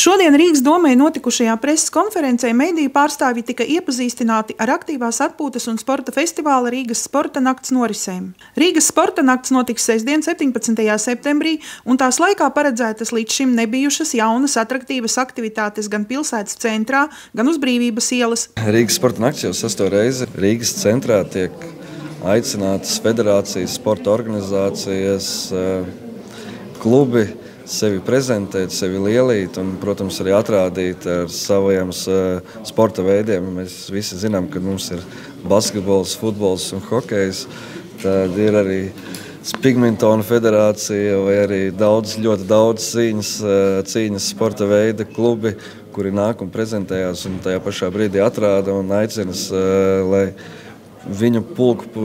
Šodien Rīgas domē notikušajā preses konferencē mediju pārstāvji tika iepazīstināti ar aktīvās atpūtas un sporta festivāla Rīgas sporta nakts norisēm. Rīgas sporta nakts notiks sestdien 17. septembrī, un tās laikā paredzētas līdz šim nebijušas jaunas atraktīvas aktivitātes gan pilsētas centrā, gan uz Brīvības ielas. Rīgas sporta nakts jau 6. reizi Rīgas centrā tiek aicinātas federācijas, sporta organizācijas, klubi sevi prezentēt, sevi lielīt un, protams, arī atrādīt ar saviem sporta veidiem. Mēs visi zinām, ka mums ir basketbols, futbols un hokejs. Tad ir arī Spigmentona federācija vai arī ļoti daudz cīņas sporta veida klubi, kuri nāk un prezentējās un tajā pašā brīdī atrāda un aicinās, lai viņu pulku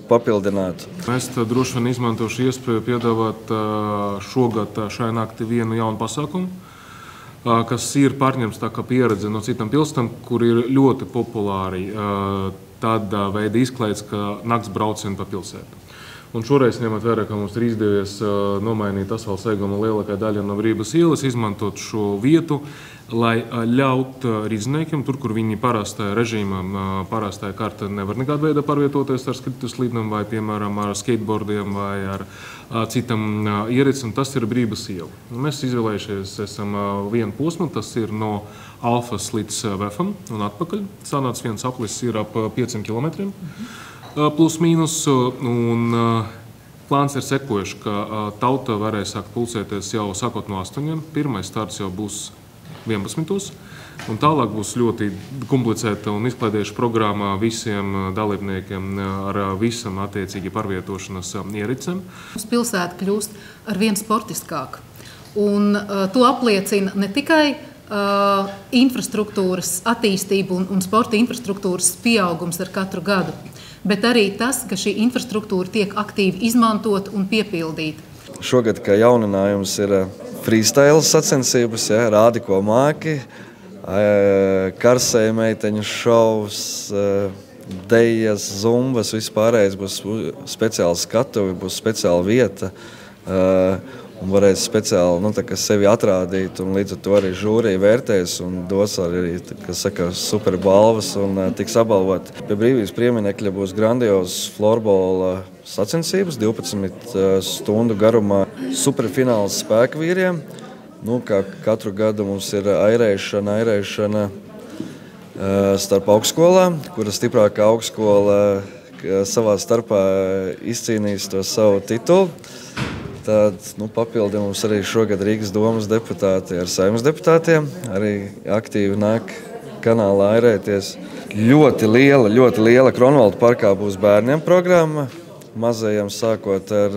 papildinātu. Es droši vien izmantošu iespēju piedāvāt šogad šai naktī vienu jaunu pasākumu, kas ir pārņemts tā kā pieredze no citām pilsētām, kur ir ļoti populāri tāda veida izklaides, kā nakts braucieni pa pilsētu. Un šoreiz, ņemot vērā, ka mums ir izdevies nomainīt asfalta segumu lielākai daļai no Brīvības ielas, izmantot šo vietu, lai ļaut rīzniekiem, tur, kur viņi parastajā režīmam, parastajā kārta nevar nekādā veidā pārvietoties ar skrituslīdiem vai, piemēram, ar skateboardiem vai ar citam iericam, tas ir Brīvības iela. Mēs izvēlējušies esam vienu posmu, tas ir no Alfas līdz Vefam un atpakaļ. Sanāc viens aplis ir ap 5 kilometriem. Plus mīnus, un plāns ir sekojuši, ka tauta varēs sākt pulcēties jau sākot no 8. Pirmais starts jau būs 11. Un tālāk būs ļoti komplicēta un izklaidējuša programma visiem dalībniekiem ar visam attiecīgi pārvietošanas iericēm. Pilsēta kļūst arvien sportiskāka, un to apliecina ne tikai infrastruktūras attīstība un sporta infrastruktūras pieaugums ar katru gadu, bet arī tas, ka šī infrastruktūra tiek aktīvi izmantot un piepildīta. Šogad, kā jauninājums, ir freestyle sacensības, rādi, ko māki, karsēja meiteņu šovs, dejas, zumbas, vispārējais būs speciāli skatuvi, būs speciāla vieta, un varēs speciāli sevi atrādīt, un līdz ar to arī žūrija vērtēs un dos arī, super balvas un tiks apbalvoti. Pie Brīvības pieminekļa būs grandiozas florbola sacensības, 12 stundu garumā superfināls spēkvīriem. Kā katru gadu mums ir airēšana starp augstskolām, kura stiprākā augstskola savā starpā izcīnīs to savu titulu. Tad papildi mums arī šogad Rīgas domas deputāti ar Saeimas deputātiem arī aktīvi nāk kanālā airēties. Ļoti liela Kronvalda parkā būs bērniem programma. Mazajiem sākot ar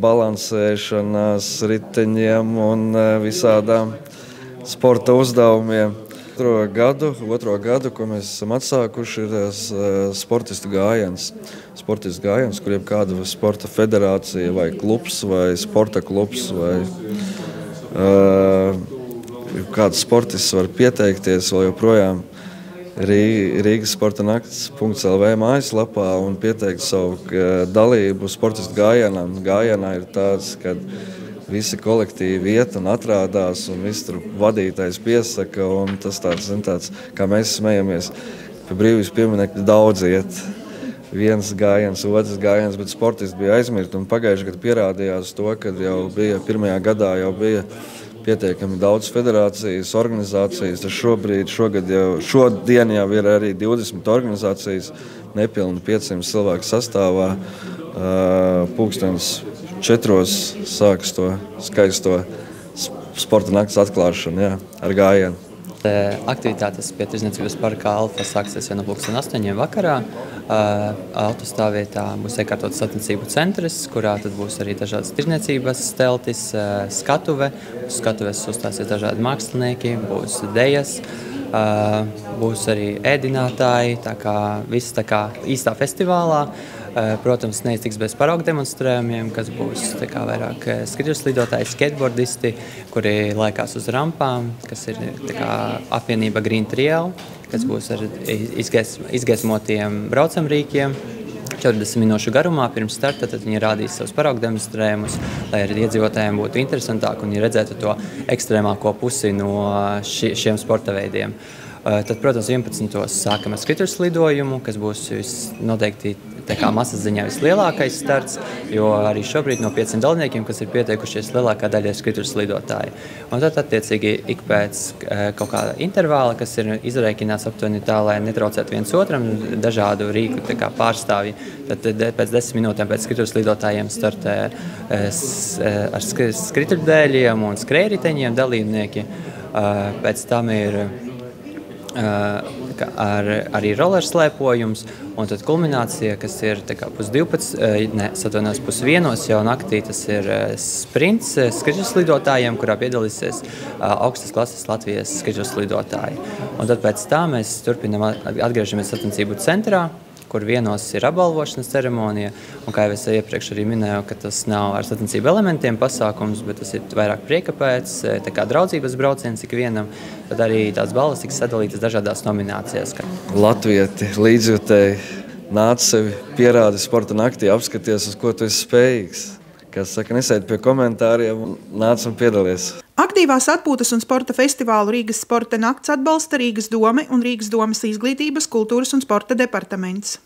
balansēšanās riteņiem un visādām sporta uzdevumiem. Otro gadu, ko mēs esam atsākuši, ir sportistu gājiens. Sportistu gājiens, kur jebkāda sporta federācija vai klubs vai sporta klubs vai kāds sportists var pieteikties vēl joprojām Rīgas sporta nakts.lv mājaslapā un pieteikt savu dalību sportistu gājienam. Gājienā ir tāds, kad visi kolektīvi iet un atrādās, un viss tur vadītājs piesaka, un tas tāds, kā mēs smejamies, pie Brīvības pieminekļa daudz iet. Viens gājiens, otrs gājiens, bet sportisti bija aizmirti, un pagājušajā gadā pierādījās to, kad jau bija, pirmajā gadā jau bija pietiekami daudz federācijas, organizācijas. Šodien jau ir arī 20 organizācijas, nepilni 500 cilvēku sastāvā, pulkstenis 4 sāks to skaisto sporta nakts atklāšanu ar gājienu. Aktivitātes pie Tirdzniecības parka Alfa sāksies jau no 8. vakarā. Autostāvvietā būs iekārtots sacensību centrs, kurā tad būs arī dažādas tirdzniecības teltis, skatuve. Uz skatuves uzstāsies dažādi mākslinieki, būs dejas, būs arī ēdinātāji, tā kā viss tā kā īstā festivālā. Protams, neiztiks bez paraugu demonstrējumiem, kas būs vairāk skrituslīdotāji, skateboardisti, kuri laikās uz rampām, kas ir apvienība Green Trail, kas būs ar izgaismotiem braucamrīkiem. 40 minūšu garumā pirms starta, tad viņi rādīs savus paraugu demonstrējumus, lai arī iedzīvotājiem būtu interesantāk un viņi redzētu to ekstrēmāko pusi no šiem sporta veidiem. Tad, protams, 11. sākam ar skrituļslidojumu, kas būs noteikti masas ziņā vislielākais starts, jo arī šobrīd no 500 dalībniekiem, kas ir pieteikušies, lielākā daļa ir skrituļslidotāji. Un tad, attiecīgi, ik pēc kaut kāda intervāla, kas ir izrēķināts aptuveni tā, lai netraucētu viens otram, dažādu rīku pārstāvji, tad pēc 10 minūtēm pēc skrituļslidotājiem startē ar skrituļdēļiem un skrējriteņiem dalībnieki. Pēc tam ir arī rollerslēpojums, un tad kulminācija, kas ir pusdivos jau naktī, tas ir sprints skrituļslidotājiem, kurā piedalīsies augstas klases Latvijas skrituļslidotāji. Un tad pēc tā mēs atgriežamies sacensību centrā, kur vienos ir apbalvošanas ceremonija, un kā jau es iepriekš arī minēju, ka tas nav ar sacensību elementiem pasākums, bet tas ir vairāk prieka pēc, tā kā draudzības brauciens ikvienam, tad arī tās balvas tiks sadalītas dažādās nominācijās. Latvieti, līdzjutēji, nāc sevi pierādi sporta naktī, apskaties, uz ko tu esi spējīgs. Kas saka, nesēdi pie komentāriem, nāc un piedalies. Aktīvās atpūtas un sporta festivālu Rīgas sporta nakts atbalsta Rīgas dome un Rīgas domes izglītības, kultūras un sporta departaments.